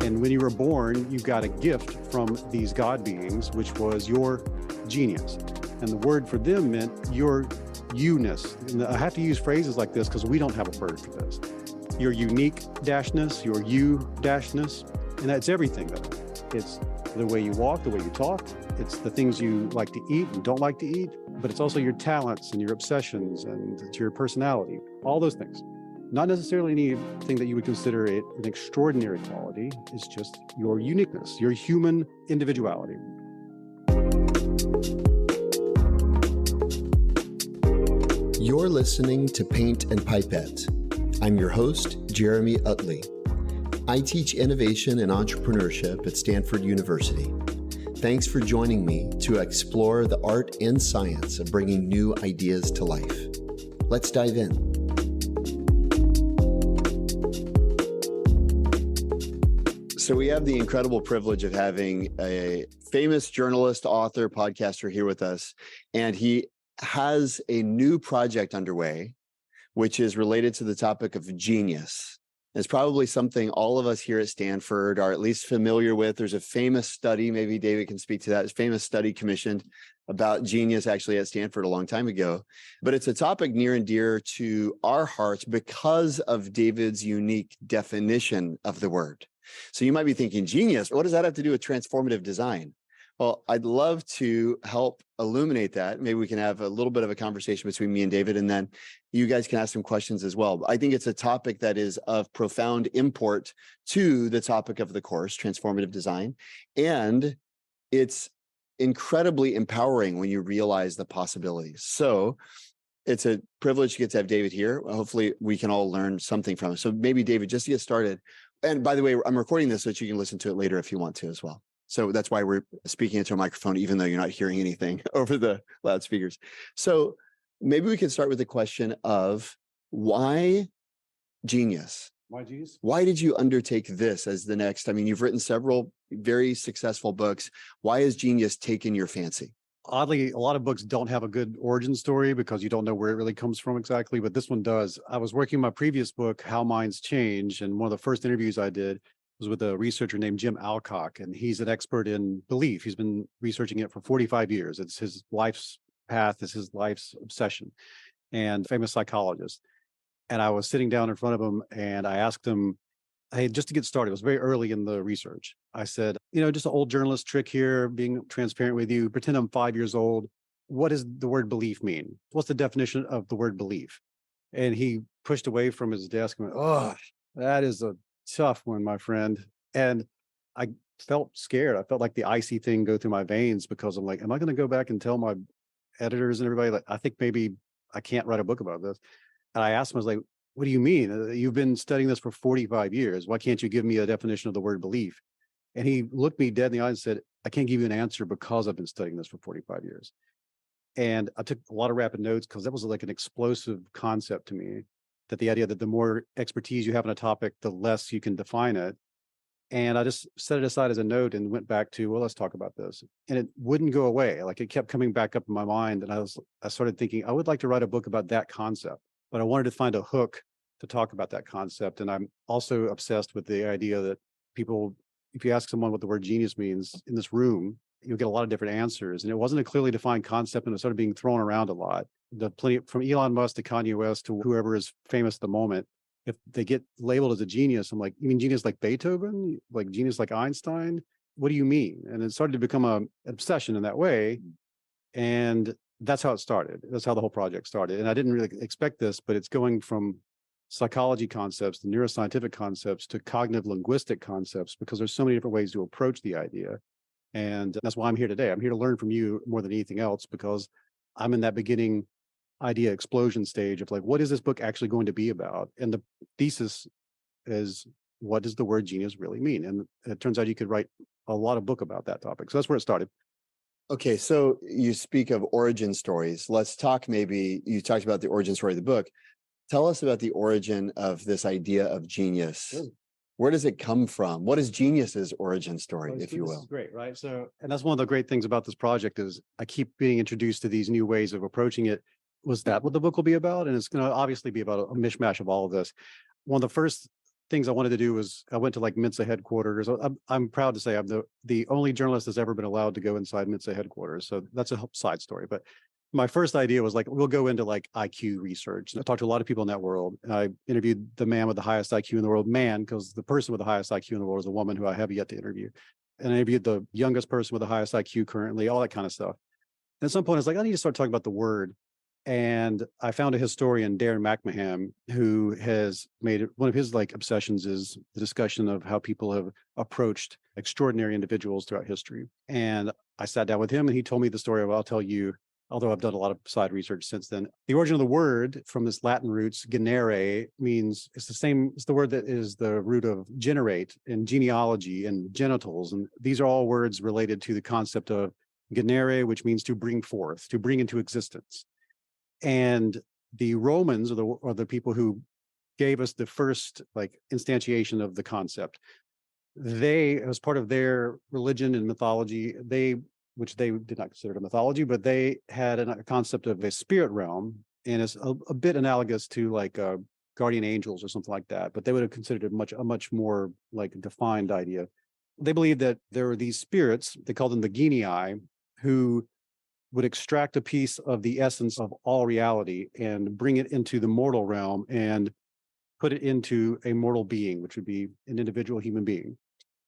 And when you were born, you got a gift from these God beings, which was your genius. And the word for them meant your you-ness. And I have to use phrases like this because we don't have a word for this. Your unique-ness, your you-ness. And that's everything, though. It's the way you walk, the way you talk. It's the things you like to eat and don't like to eat. But it's also your talents and your obsessions and it's your personality, all those things. Not necessarily anything that you would consider it an extraordinary quality. It's just your uniqueness, your human individuality. You're listening to Paint and Pipette. I'm your host, Jeremy Utley. I teach innovation and entrepreneurship at Stanford University. Thanks for joining me to explore the art and science of bringing new ideas to life. Let's dive in. So we have the incredible privilege of having a famous journalist, author, podcaster here with us, and he has a new project underway, which is related to the topic of genius. It's probably something all of us here at Stanford are at least familiar with. There's a famous study, maybe David can speak to that, a famous study commissioned about genius actually at Stanford a long time ago. But it's a topic near and dear to our hearts because of David's unique definition of the word. So you might be thinking, genius, what does that have to do with transformative design? Well, I'd love to help illuminate that. Maybe we can have a little bit of a conversation between me and David, and then you guys can ask some questions as well. I think it's a topic that is of profound import to the topic of the course, transformative design. And it's incredibly empowering when you realize the possibilities. So it's a privilege to get to have David here. Hopefully we can all learn something from him. So maybe David, just to get started. And by the way, I'm recording this so that you can listen to it later if you want to as well. So that's why we're speaking into a microphone, even though you're not hearing anything over the loudspeakers. So maybe we can start with the question of why genius? Why genius? Why did you undertake this as the next? I mean, you've written several very successful books. Why has genius taken your fancy? Oddly, a lot of books don't have a good origin story because you don't know where it really comes from exactly, but this one does. I was working my previous book, How Minds Change, and one of the first interviews I did was with a researcher named Jim Alcock, and he's an expert in belief. He's been researching it for 45 years. It's his life's path, it's his life's obsession, and famous psychologist. And I was sitting down in front of him and I asked him, hey, just to get started, it was very early in the research. I said, just an old journalist trick here, being transparent with you, pretend I'm 5 years old. What does the word belief mean? What's the definition of the word belief? And he pushed away from his desk and went, oh, that is a tough one, my friend. And I felt scared. I felt like the icy thing go through my veins because I'm like, am I going to go back and tell my editors and everybody, like, I think maybe I can't write a book about this? And I asked him, I was like, what do you mean? You've been studying this for 45 years. Why can't you give me a definition of the word belief? And he looked me dead in the eye and said, I can't give you an answer because I've been studying this for 45 years. And I took a lot of rapid notes because that was like an explosive concept to me, that the idea that the more expertise you have on a topic, the less you can define it. And I just set it aside as a note and went back to, well, let's talk about this. And it wouldn't go away. Like it kept coming back up in my mind. And I started thinking, I would like to write a book about that concept, but I wanted to find a hook to talk about that concept. And I'm also obsessed with the idea that people, if you ask someone what the word genius means in this room, you'll get a lot of different answers. And it wasn't a clearly defined concept, and it started being thrown around a lot. From Elon Musk to Kanye West to whoever is famous at the moment, if they get labeled as a genius, I'm like, you mean genius like Beethoven? Like genius like Einstein? What do you mean? And it started to become an obsession in that way. And that's how it started. That's how the whole project started. And I didn't really expect this, but it's going from psychology concepts to neuroscientific concepts to cognitive linguistic concepts, because there's so many different ways to approach the idea. And that's why I'm here today. I'm here to learn from you more than anything else, because I'm in that beginning idea explosion stage of like, what is this book actually going to be about? And the thesis is, what does the word genius really mean? And it turns out you could write a lot of book about that topic. So that's where it started. Okay, so you speak of origin stories. Let's talk, maybe you talked about the origin story of the book. Tell us about the origin of this idea of genius. Sure. Where does it come from? What is genius's origin story, if you will? This is great, right? So, and that's one of the great things about this project is I keep being introduced to these new ways of approaching it. Was that what the book will be about? And it's going to obviously be about a mishmash of all of this. One of the first things I wanted to do was I went to like Mensa headquarters. I'm proud to say I'm the only journalist that's ever been allowed to go inside Mensa headquarters. So that's a side story. But my first idea was like, we'll go into like IQ research. I talked to a lot of people in that world. I interviewed the man with the highest IQ in the world, because the person with the highest IQ in the world is a woman who I have yet to interview. And I interviewed the youngest person with the highest IQ currently, all that kind of stuff. And at some point, I was like, I need to start talking about the word. And I found a historian, Darren McMahon, who has made it one of his like obsessions is the discussion of how people have approached extraordinary individuals throughout history. And I sat down with him and he told me the story of, I'll tell you, although I've done a lot of side research since then. The origin of the word from this Latin roots, genere, means it's the word that is the root of generate and genealogy and genitals. And these are all words related to the concept of genere, which means to bring forth, to bring into existence. And the Romans are the people who gave us the first like instantiation of the concept. They, as part of their religion and mythology, which they did not consider a mythology, but they had a concept of a spirit realm, and it's a bit analogous to like guardian angels or something like that. But they would have considered it a much more like defined idea. They believed that there were these spirits, they called them the genii, who would extract a piece of the essence of all reality and bring it into the mortal realm and put it into a mortal being, which would be an individual human being.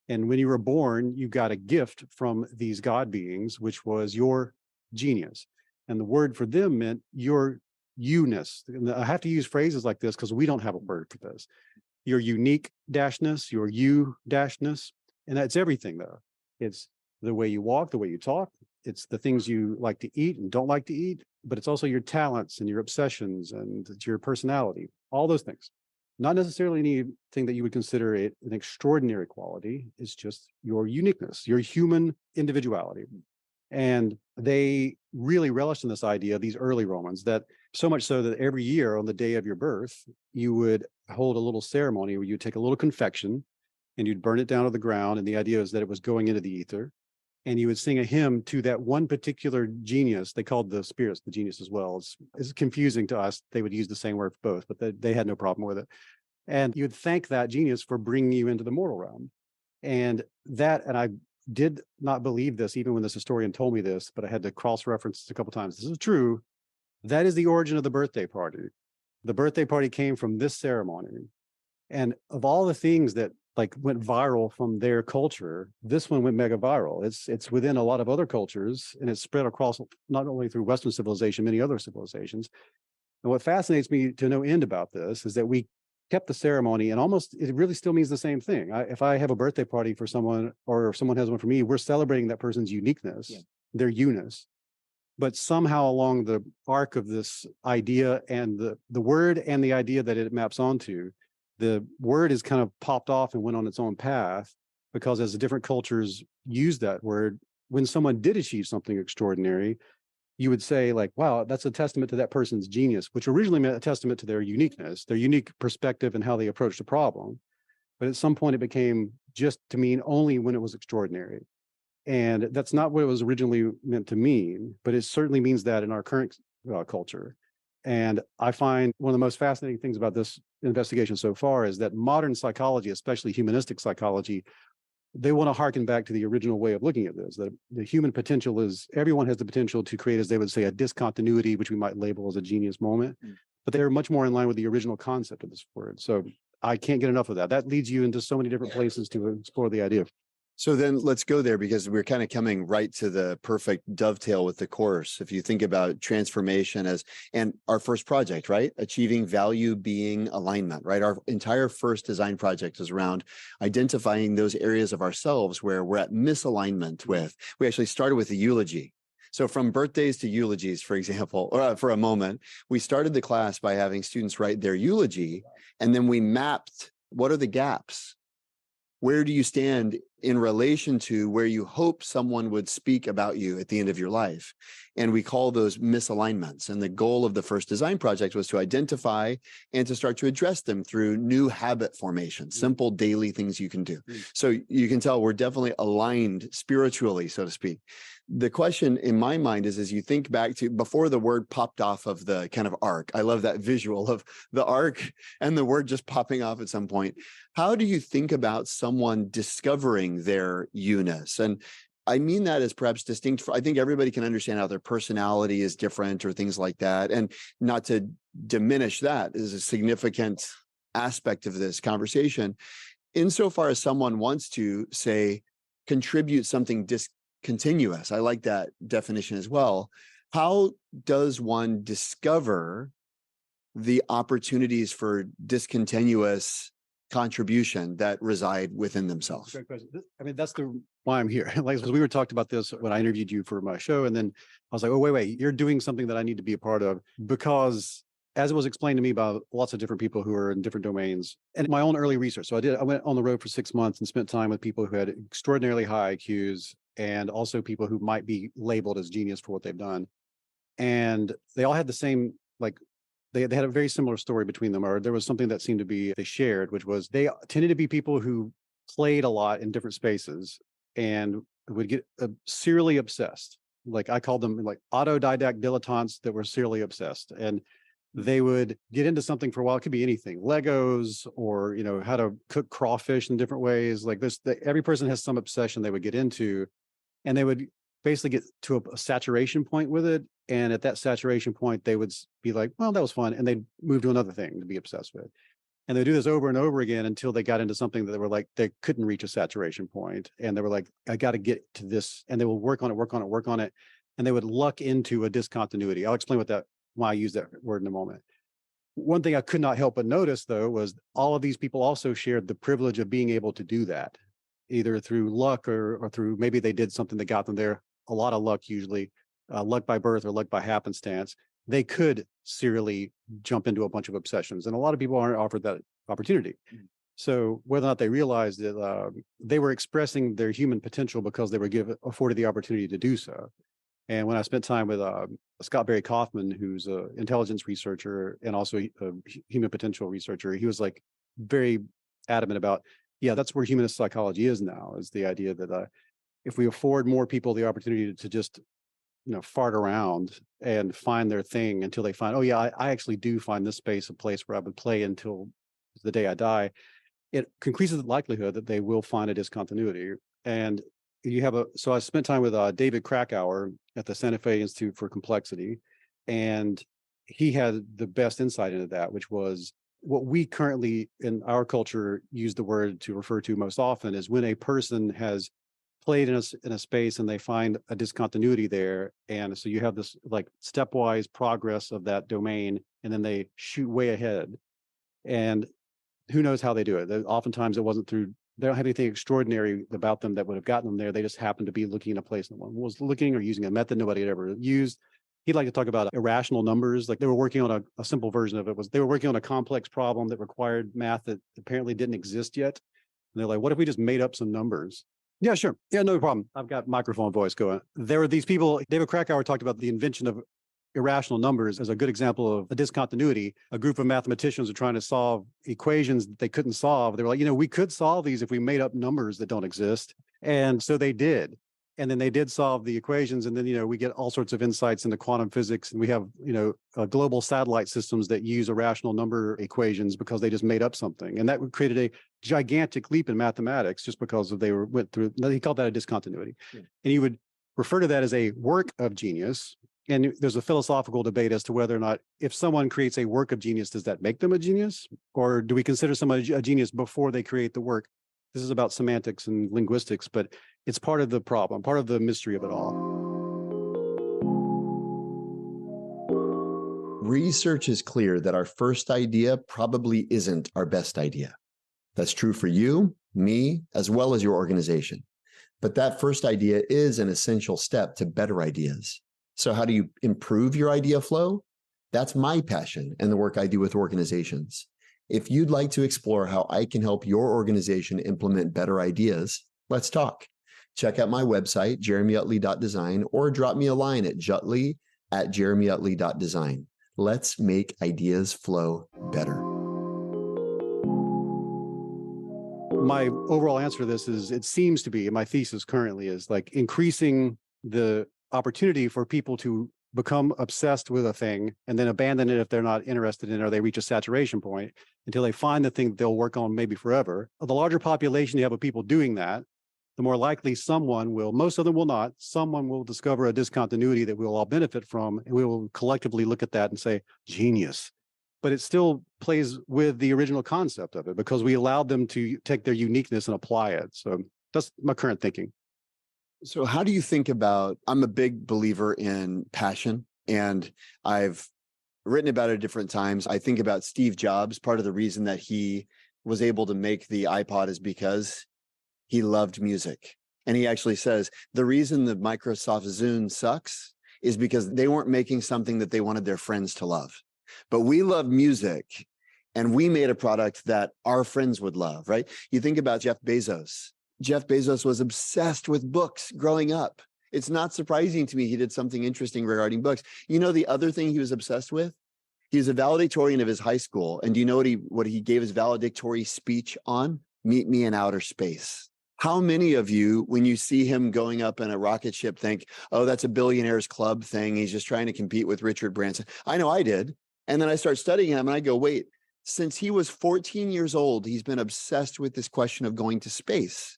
And when you were born, you got a gift from these God beings, which was your genius. And the word for them meant your you-ness. And I have to use phrases like this because we don't have a word for this. Your unique dashness, your you dashness. And that's everything, though. It's the way you walk, the way you talk. It's the things you like to eat and don't like to eat. But it's also your talents and your obsessions and it's your personality, all those things. Not necessarily anything that you would consider it an extraordinary quality. It's just your uniqueness, your human individuality. And they really relished in this idea, these early Romans, that so much so that every year on the day of your birth, you would hold a little ceremony where you take a little confection and you'd burn it down to the ground. And the idea is that it was going into the ether. And you would sing a hymn to that one particular genius. They called the spirits the genius as well. It's confusing to us. They would use the same word for both, but they had no problem with it. And you would thank that genius for bringing you into the mortal realm. And I did not believe this, even when this historian told me this, but I had to cross-reference this a couple of times. This is true. That is the origin of the birthday party. The birthday party came from this ceremony. And of all the things that like went viral from their culture, this one went mega viral. It's within a lot of other cultures, and it's spread across not only through Western civilization, many other civilizations. And what fascinates me to no end about this is that we kept the ceremony, and almost it really still means the same thing. If I have a birthday party for someone, or if someone has one for me, we're celebrating that person's uniqueness, their you-ness. But somehow along the arc of this idea and the word and the idea that it maps onto, the word is kind of popped off and went on its own path, because as the different cultures used that word, when someone did achieve something extraordinary, you would say like, wow, that's a testament to that person's genius, which originally meant a testament to their uniqueness, their unique perspective and how they approached the problem. But at some point it became just to mean only when it was extraordinary. And that's not what it was originally meant to mean, but it certainly means that in our current culture. And I find one of the most fascinating things about this investigation so far is that modern psychology, especially humanistic psychology, they want to harken back to the original way of looking at this. That the human potential is, everyone has the potential to create, as they would say, a discontinuity, which we might label as a genius moment. But they're much more in line with the original concept of this word. So I can't get enough of that. That leads you into so many different places to explore the idea. So then let's go there, because we're kind of coming right to the perfect dovetail with the course. If you think about transformation and our first project, right? Achieving value, being, alignment, right? Our entire first design project is around identifying those areas of ourselves where we're at misalignment with. We actually started with a eulogy. So from birthdays to eulogies, for example, or for a moment, we started the class by having students write their eulogy, and then we mapped what are the gaps. Where do you stand in relation to where you hope someone would speak about you at the end of your life? And we call those misalignments. And the goal of the first design project was to identify and to start to address them through new habit formation, simple daily things you can do. So you can tell we're definitely aligned spiritually, so to speak. the question in my mind is, as you think back to before the word popped off of the kind of arc, I love that visual of the arc and the word just popping off at some point. How do you think about someone discovering their you-ness? And I mean that as perhaps distinct. I think everybody can understand how their personality is different or things like that. And not to diminish that is a significant aspect of this conversation. Insofar as someone wants to, say, contribute something discontinuous, I like that definition as well. How does one discover the opportunities for discontinuous contribution that reside within themselves? Great question. I mean, that's why I'm here. Like, because we were talking about this when I interviewed you for my show, and then I was like, oh, wait, you're doing something that I need to be a part of, because as it was explained to me by lots of different people who are in different domains and my own early research. So I went on the road for 6 months and spent time with people who had extraordinarily high IQs and also people who might be labeled as genius for what they've done. And they all had the same, like, they had a very similar story between them, or there was something that seemed to be they shared, which was they tended to be people who played a lot in different spaces and would get serially obsessed. Like I called them like autodidact dilettantes that were serially obsessed. And they would get into something for a while. It could be anything, Legos, or, how to cook crawfish in different ways. Like this, every person has some obsession they would get into, and they would basically get to a saturation point with it. And at that saturation point, they would be like, well, that was fun. And they'd move to another thing to be obsessed with. And they do this over and over again until they got into something that they were like, they couldn't reach a saturation point. And they were like, I got to get to this. And they will work on it. And they would luck into a discontinuity. I'll explain why I use that word in a moment. One thing I could not help but notice, though, was all of these people also shared the privilege of being able to do that, either through luck or through maybe they did something that got them there. A lot of luck, usually luck by birth or luck by happenstance. They could serially jump into a bunch of obsessions, and a lot of people aren't offered that opportunity. So whether or not they realized that they were expressing their human potential because they were afforded the opportunity to do so. And when I spent time with Scott Barry Kaufman, who's an intelligence researcher and also a human potential researcher, he was like very adamant about, yeah, that's where humanist psychology is now, is the idea that if we afford more people the opportunity to just, fart around and find their thing until they find, oh yeah, I actually do find this space a place where I would play until the day I die, it increases the likelihood that they will find a discontinuity. And so I spent time with David Krakauer at the Santa Fe Institute for Complexity, and he had the best insight into that, which was what we currently in our culture use the word to refer to most often is when a person has played in a space and they find a discontinuity there. And so you have this like stepwise progress of that domain, and then they shoot way ahead. And who knows how they do it? Oftentimes it wasn't through, they don't have anything extraordinary about them that would have gotten them there. They just happened to be looking in a place no one was looking, or using a method nobody had ever used. He'd like to talk about irrational numbers. Like they were working on a simple version of it. They were working on a complex problem that required math that apparently didn't exist yet. And they're like, what if we just made up some numbers? Yeah, sure. Yeah, no problem. I've got microphone voice going. There were these people, David Krakauer talked about the invention of irrational numbers as a good example of a discontinuity. A group of mathematicians are trying to solve equations that they couldn't solve. They were like, we could solve these if we made up numbers that don't exist. And so they did. And then they did solve the equations. And then, we get all sorts of insights into quantum physics. And we have, global satellite systems that use irrational number equations because they just made up something. And that created a gigantic leap in mathematics just because went through, he called that a discontinuity. Yeah. And he would refer to that as a work of genius. And there's a philosophical debate as to whether or not, if someone creates a work of genius, does that make them a genius? Or do we consider someone a genius before they create the work? This is about semantics and linguistics, but it's part of the problem, part of the mystery of it all. Research is clear that our first idea probably isn't our best idea. That's true for you, me, as well as your organization. But that first idea is an essential step to better ideas. So how do you improve your idea flow? That's my passion and the work I do with organizations. If you'd like to explore how I can help your organization implement better ideas, let's talk. Check out my website, jeremyutley.design, or drop me a line at jutley@jeremyutley.design. Let's make ideas flow better. My overall answer to this is, it seems to be, my thesis currently is like increasing the opportunity for people to become obsessed with a thing and then abandon it if they're not interested in it or they reach a saturation point until they find the thing that they'll work on maybe forever. The larger population you have of people doing that, the more likely someone will, most of them will not, someone will discover a discontinuity that we'll all benefit from. And we will collectively look at that and say, genius. But it still plays with the original concept of it because we allowed them to take their uniqueness and apply it. So that's my current thinking. So how do you think about, I'm a big believer in passion, and I've written about it at different times. I think about Steve Jobs. Part of the reason that he was able to make the iPod is because he loved music. And he actually says, the reason the Microsoft Zune sucks is because they weren't making something that they wanted their friends to love. But we love music, and we made a product that our friends would love, right? You think about Jeff Bezos. Jeff Bezos was obsessed with books growing up. It's not surprising to me he did something interesting regarding books. You know, the other thing he was obsessed with? He was a valedictorian of his high school. And do you know what he gave his valedictory speech on? Meet me in outer space. How many of you, when you see him going up in a rocket ship, think, oh, that's a billionaires club thing. He's just trying to compete with Richard Branson. I know I did. And then I start studying him and I go, wait, since he was 14 years old, he's been obsessed with this question of going to space.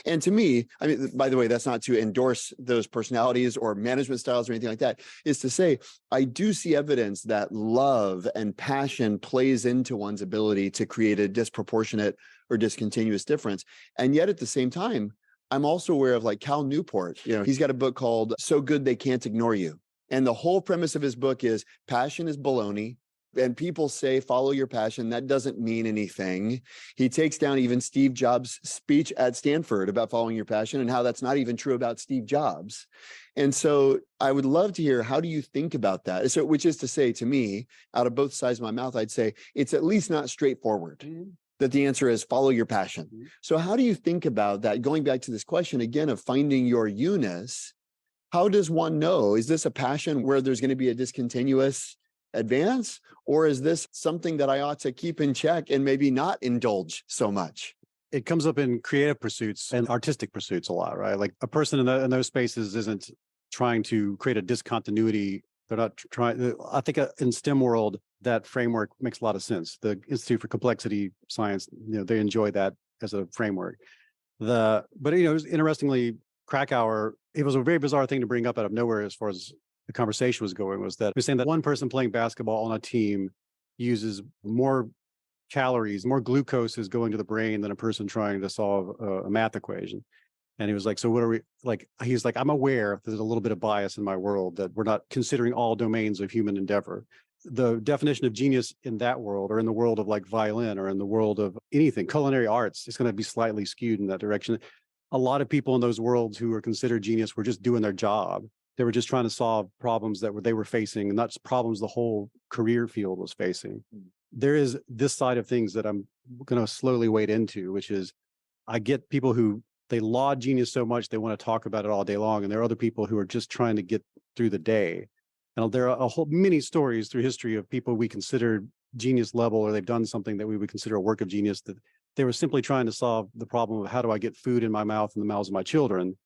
And to me, I mean, by the way, that's not to endorse those personalities or management styles or anything like that, is to say, I do see evidence that love and passion plays into one's ability to create a disproportionate or discontinuous difference. And yet at the same time, I'm also aware of like Cal Newport, he's got a book called So Good They Can't Ignore You. And the whole premise of his book is passion is baloney. And people say, follow your passion. That doesn't mean anything. He takes down even Steve Jobs' speech at Stanford about following your passion and how that's not even true about Steve Jobs. And so I would love to hear, how do you think about that? So, which is to say, to me, out of both sides of my mouth, I'd say it's at least not straightforward. That the answer is follow your passion. So how do you think about that? Going back to this question again of finding your you-ness, how does one know? Is this a passion where there's going to be a discontinuous advance, or is this something that I ought to keep in check and maybe not indulge so much? It comes up in creative pursuits and artistic pursuits a lot, right? Like a person in those spaces isn't trying to create a discontinuity. They're not trying. I think in STEM world, that framework makes a lot of sense. The Institute for Complexity Science, they enjoy that as a framework. But it was interestingly, Krakauer, it was a very bizarre thing to bring up out of nowhere as far as the conversation was going, was that we're saying that one person playing basketball on a team uses more calories, more glucose is going to the brain than a person trying to solve a math equation. And he was like, so what are we like? He's like, I'm aware there's a little bit of bias in my world that we're not considering all domains of human endeavor. The definition of genius in that world, or in the world of like violin, or in the world of anything, culinary arts, is going to be slightly skewed in that direction. A lot of people in those worlds who are considered genius were just doing their job. They were just trying to solve problems that they were facing, and not just problems the whole career field was facing. There is this side of things that I'm going to slowly wade into, which is I get people who they laud genius so much they want to talk about it all day long, and there are other people who are just trying to get through the day. And there are many stories through history of people we considered genius level, or they've done something that we would consider a work of genius, that they were simply trying to solve the problem of how do I get food in my mouth and the mouths of my children.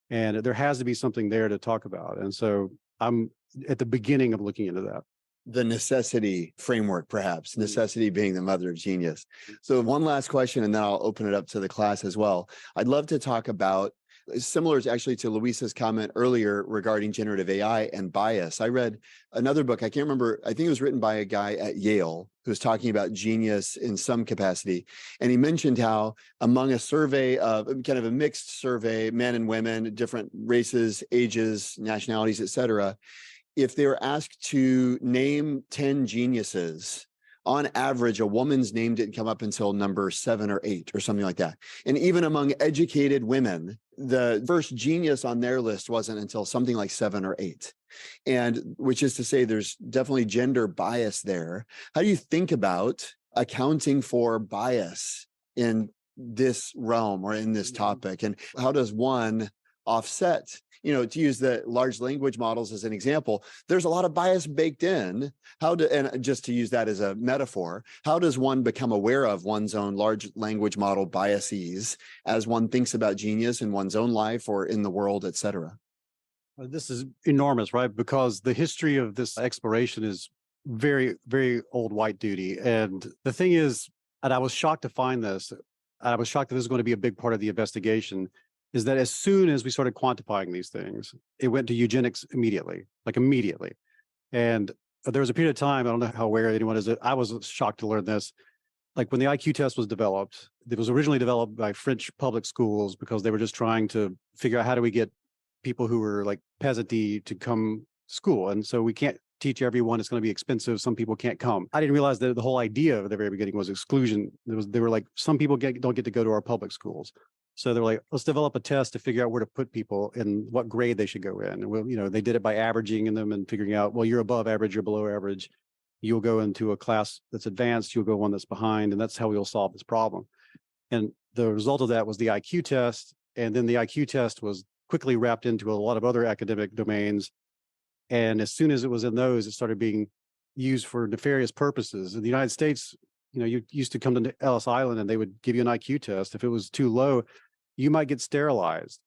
And there has to be something there to talk about. And so I'm at the beginning of looking into that. The necessity framework, perhaps, necessity being the mother of genius. So one last question, and then I'll open it up to the class as well. I'd love to talk about, similar actually to Luisa's comment earlier regarding generative AI and bias. I read another book, I can't remember, I think it was written by a guy at Yale who was talking about genius in some capacity. And he mentioned how among a survey of kind of a mixed survey, men and women, different races, ages, nationalities, et cetera, if they were asked to name 10 geniuses, on average, a woman's name didn't come up until number 7 or 8 or something like that. And even among educated women, the first genius on their list wasn't until something like 7 or 8. And which is to say, there's definitely gender bias there. How do you think about accounting for bias in this realm or in this topic? And how does one offset? To use the large language models as an example, there's a lot of bias baked in. And just to use that as a metaphor, how does one become aware of one's own large language model biases as one thinks about genius in one's own life or in the world, et cetera? This is enormous, right? Because the history of this exploration is very, very old white duty. And the thing is, and I was shocked to find this, I was shocked that this is going to be a big part of the investigation, is that as soon as we started quantifying these things, it went to eugenics immediately, like immediately. And there was a period of time, I don't know how aware anyone is, I was shocked to learn this. Like when the IQ test was developed, it was originally developed by French public schools because they were just trying to figure out how do we get people who were like peasanty to come to school. And so we can't teach everyone. It's going to be expensive. Some people can't come. I didn't realize that the whole idea at the very beginning was exclusion. They were like, some people don't get to go to our public schools. So they're like, let's develop a test to figure out where to put people and what grade they should go in. And well, they did it by averaging in them and figuring out, well, you're above average, you're below average. You'll go into a class that's advanced, you'll go one that's behind, and that's how we'll solve this problem. And the result of that was the IQ test. And then the IQ test was quickly wrapped into a lot of other academic domains. And as soon as it was in those, it started being used for nefarious purposes. In the United States, you used to come to Ellis Island and they would give you an IQ test. If it was too low, you might get sterilized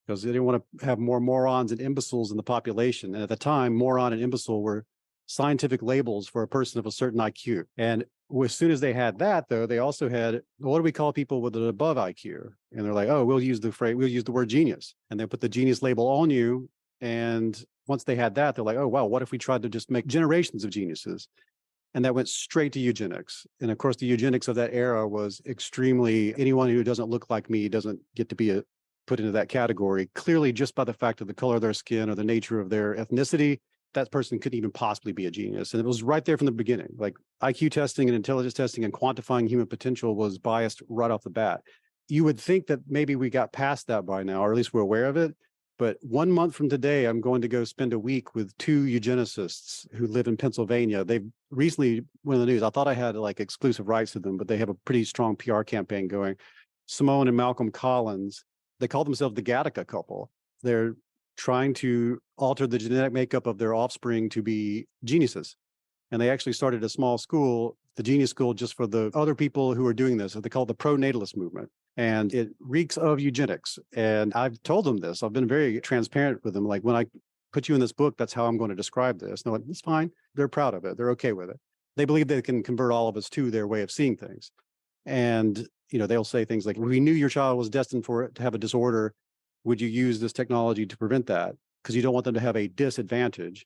because they didn't want to have more morons and imbeciles in the population. And at the time, moron and imbecile were scientific labels for a person of a certain IQ. And as soon as they had that, though, they also had, what do we call people with an above IQ? And they're like, oh, we'll use the word genius. And they put the genius label on you. And once they had that, they're like, oh, wow, what if we tried to just make generations of geniuses? And that went straight to eugenics. And of course, the eugenics of that era was extremely, anyone who doesn't look like me doesn't get to be put into that category, clearly just by the fact of the color of their skin or the nature of their ethnicity. That person couldn't even possibly be a genius. And it was right there from the beginning. Like IQ testing and intelligence testing and quantifying human potential was biased right off the bat. You would think that maybe we got past that by now, or at least we're aware of it. But 1 month from today, I'm going to go spend a week with 2 eugenicists who live in Pennsylvania. They've recently went in the news. I thought I had like exclusive rights to them, but they have a pretty strong PR campaign going. Simone and Malcolm Collins, they call themselves the Gattaca couple. They're trying to alter the genetic makeup of their offspring to be geniuses. And they actually started a small school, the Genius School, just for the other people who are doing this. They call it the pro-natalist movement. And it reeks of eugenics. And I've told them this. I've been very transparent with them. Like, when I put you in this book, that's how I'm going to describe this. And they're like, it's fine. They're proud of it. They're okay with it. They believe they can convert all of us to their way of seeing things. And, they'll say things like, we knew your child was destined for it to have a disorder. Would you use this technology to prevent that? Because you don't want them to have a disadvantage.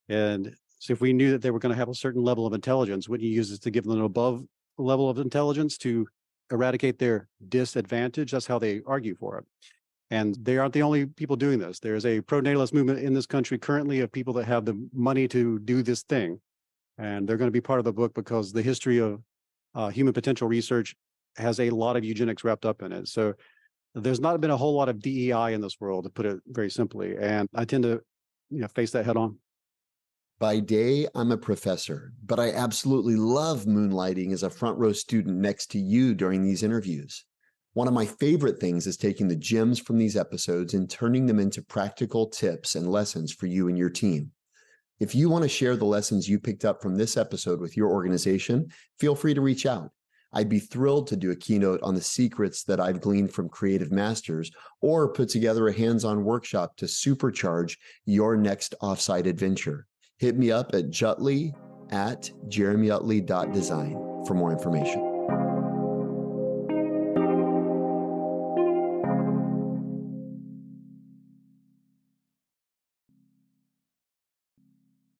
And so if we knew that they were going to have a certain level of intelligence, wouldn't you use this to give them an above level of intelligence to eradicate their disadvantage? That's how they argue for it. And they aren't the only people doing this. There's a pro-natalist movement in this country currently of people that have the money to do this thing. And they're going to be part of the book because the history of human potential research has a lot of eugenics wrapped up in it. So there's not been a whole lot of DEI in this world, to put it very simply. And I tend to face that head on. By day, I'm a professor, but I absolutely love moonlighting as a front row student next to you during these interviews. One of my favorite things is taking the gems from these episodes and turning them into practical tips and lessons for you and your team. If you want to share the lessons you picked up from this episode with your organization, feel free to reach out. I'd be thrilled to do a keynote on the secrets that I've gleaned from creative masters, or put together a hands-on workshop to supercharge your next offsite adventure. Hit me up at jutley@jeremyutley.design for more information.